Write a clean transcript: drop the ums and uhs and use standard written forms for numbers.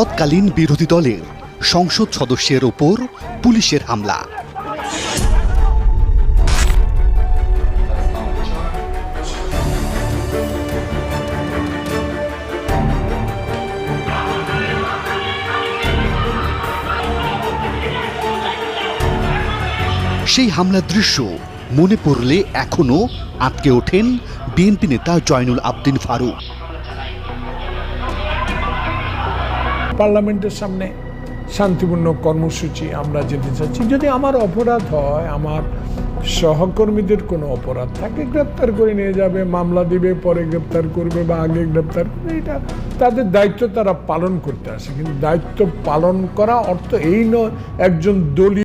তৎকালীন বিরোধী দলের সংসদ সদস্যের ওপর পুলিশের হামলা। সেই হামলার দৃশ্য মনে পড়লে এখনো আটকে ওঠেন বিএনপি নেতা জয়নুল আবদিন ফারুক। পার্লামেন্টের সামনে শান্তিপূর্ণ কর্মসূচি আমরা যেতে চাচ্ছি। যদি আমার অপরাধ হয়, আমার সহকর্মীদের কোনো অপরাধ থাকে, গ্রেপ্তার করে নিয়ে যাবে, মামলা দিবে, পরে গ্রেপ্তার করবে বা আগে গ্রেপ্তার করবে, এটা তাদের দায়িত্ব, তারা পালন করতে আসে। কিন্তু দায়িত্ব পালন করা অর্থ এই নয় একজন দলীয়